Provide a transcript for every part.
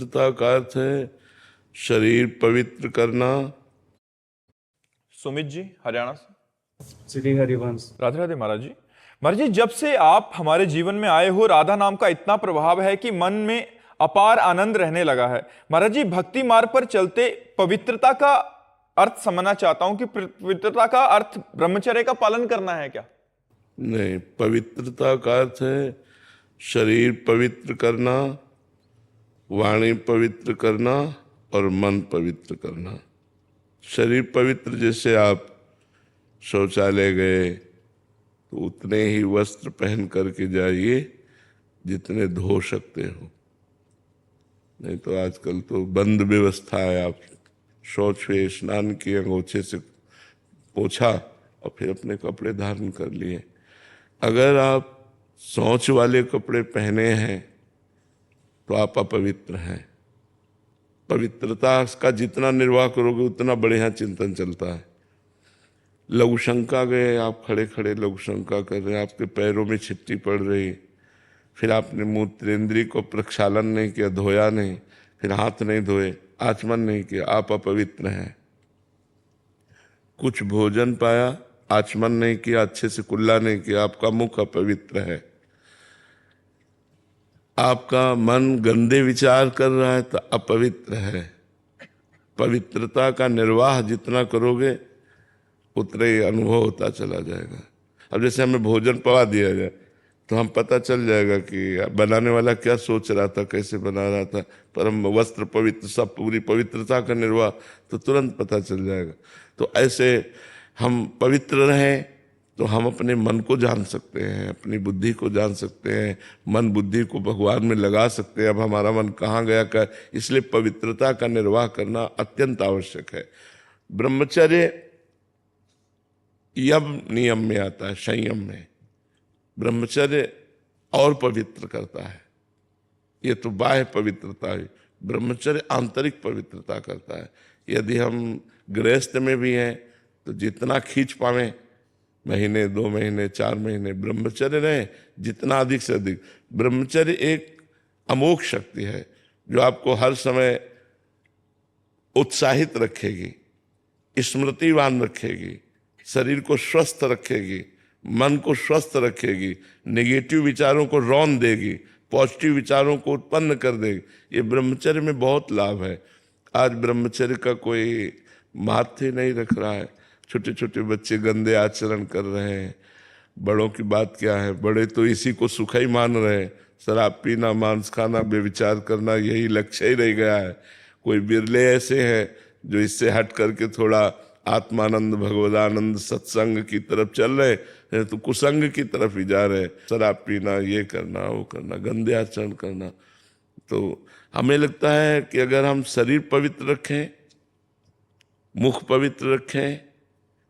पवित्रता का अर्थ है शरीर पवित्र करना। सुमित जी हरियाणा से। श्री हरिवंश। राधे राधे महाराज जी। महाराज जी, जब से आप हमारे जीवन में आए हो, राधा नाम का इतना प्रभाव है कि मन में अपार आनंद रहने लगा है। महाराज जी, भक्ति मार्ग पर चलते पवित्रता का अर्थ समझना चाहता हूं कि पवित्रता का अर्थ ब्रह्मचर्य का पालन करना है क्या? नहीं, पवित्रता का अर्थ है शरीर पवित्र करना, वाणी पवित्र करना और मन पवित्र करना। शरीर पवित्र, जैसे आप शौचालय गए तो उतने ही वस्त्र पहन करके जाइए जितने धो सकते हो, नहीं तो आजकल तो बंद व्यवस्था है। आप शौच हुए, स्नान किए, अंगोछे से पोछा और फिर अपने कपड़े धारण कर लिए। अगर आप शौच वाले कपड़े पहने हैं तो आप अपवित्र हैं। पवित्रता का जितना निर्वाह करोगे उतना बढ़िया चिंतन चलता है। लघु शंका गए, आप खड़े खड़े लघु शंका कर रहे हैं, आपके पैरों में छिट्टी पड़ रही, फिर आपने मूत्रेंद्रिय को प्रक्षालन नहीं किया, धोया नहीं, फिर हाथ नहीं धोए, आचमन नहीं किया, आप अपवित्र हैं। कुछ भोजन पाया, आचमन नहीं किया, अच्छे से कुल्ला नहीं किया, आपका मुख अपवित्र है। आपका मन गंदे विचार कर रहा है तो अपवित्र है। पवित्रता का निर्वाह जितना करोगे उतना ही अनुभव होता चला जाएगा। अब जैसे हमें भोजन पवा दिया जाए तो हम पता चल जाएगा कि बनाने वाला क्या सोच रहा था, कैसे बना रहा था। पर हम वस्त्र पवित्र, सब पूरी पवित्रता का निर्वाह, तो तुरंत पता चल जाएगा। तो ऐसे हम पवित्र रहें तो हम अपने मन को जान सकते हैं, अपनी बुद्धि को जान सकते हैं, मन बुद्धि को भगवान में लगा सकते हैं। अब हमारा मन कहाँ गया कर, इसलिए पवित्रता का निर्वाह करना अत्यंत आवश्यक है। ब्रह्मचर्य यम नियम में आता है, संयम में। ब्रह्मचर्य और पवित्र करता है। ये तो बाह्य पवित्रता है, ब्रह्मचर्य आंतरिक पवित्रता करता है। यदि हम गृहस्थ में भी हैं तो जितना खींच पावें, महीने, 2 महीने, 4 महीने ब्रह्मचर्य रहे, जितना अधिक से अधिक। ब्रह्मचर्य एक अमोघ शक्ति है जो आपको हर समय उत्साहित रखेगी, स्मृतिवान रखेगी, शरीर को स्वस्थ रखेगी, मन को स्वस्थ रखेगी, नेगेटिव विचारों को रौंद देगी, पॉजिटिव विचारों को उत्पन्न कर देगी। ये ब्रह्मचर्य में बहुत लाभ है। आज ब्रह्मचर्य का कोई महत्व नहीं रख रहा है। छोटे छोटे बच्चे गंदे आचरण कर रहे हैं। बड़ों की बात क्या है, बड़े तो इसी को सुख ही मान रहे हैं। शराब पीना, मांस खाना, व्यभिचार करना, यही लक्ष्य ही रह गया है। कोई बिरले ऐसे हैं जो इससे हट करके थोड़ा आत्मानंद, भगवदानंद, सत्संग की तरफ चल रहे हैं, तो कुसंग की तरफ ही जा रहे हैं। शराब पीना, ये करना, वो करना, गंदे आचरण करना। तो हमें लगता है कि अगर हम शरीर पवित्र रखें, मुख पवित्र रखें,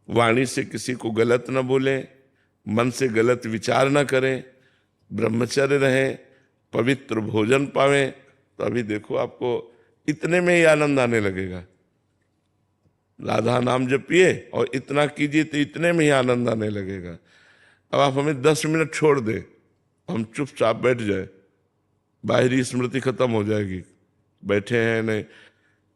वाणी से किसी को गलत न बोलें, मन से गलत विचार न करें, ब्रह्मचर्य रहें, पवित्र भोजन पावें, तो अभी देखो आपको इतने में ही आनंद आने लगेगा। राधा नाम जपिए और इतना कीजिए तो इतने में ही आनंद आने लगेगा। अब आप हमें 10 मिनट छोड़ दें, हम चुपचाप बैठ जाए, बाहरी स्मृति खत्म हो जाएगी, बैठे हैं नहीं।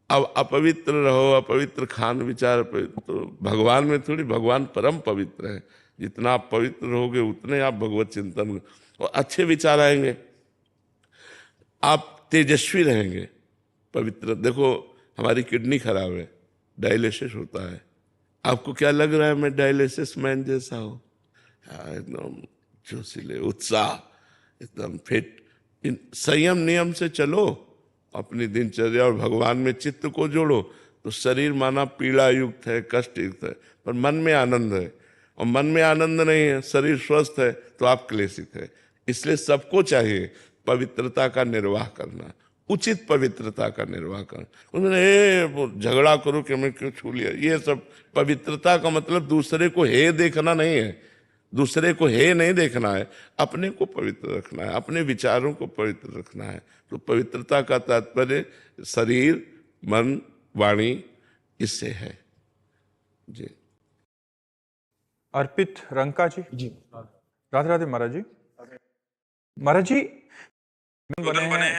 अब अपवित्र रहो, अपवित्र खान विचार, तो भगवान में थोड़ी, भगवान परम पवित्र है। जितना आप पवित्र रहोगे उतने आप भगवत चिंतन और अच्छे विचार आएंगे, आप तेजस्वी रहेंगे। पवित्र, देखो हमारी किडनी खराब है, डायलिसिस होता है। आपको क्या लग रहा है मैं डायलिसिस मैन जैसा हूँ? एकदम जोशीले, उत्साह, एकदम फिट। संयम नियम से चलो, अपनी दिनचर्या और भगवान में चित्त को जोड़ो, तो शरीर माना पीड़ा युक्त है, कष्ट युक्त है, पर मन में आनंद है। और मन में आनंद नहीं है, शरीर स्वस्थ है, तो आप क्लेशित है। इसलिए सबको चाहिए पवित्रता का निर्वाह करना, उचित पवित्रता का निर्वाह करना। उन्होंने झगड़ा करो कि मैं क्यों छू लिया, ये सब पवित्रता का मतलब दूसरे को हे देखना नहीं है, दूसरे को हे नहीं देखना है, अपने को पवित्र रखना है, अपने विचारों को पवित्र रखना है। तो पवित्रता का तात्पर्य शरीर, मन, वाणी, इससे है जी। अर्पित रंका जी। जी राधे राधे महाराज जी। महाराज जी बने हैं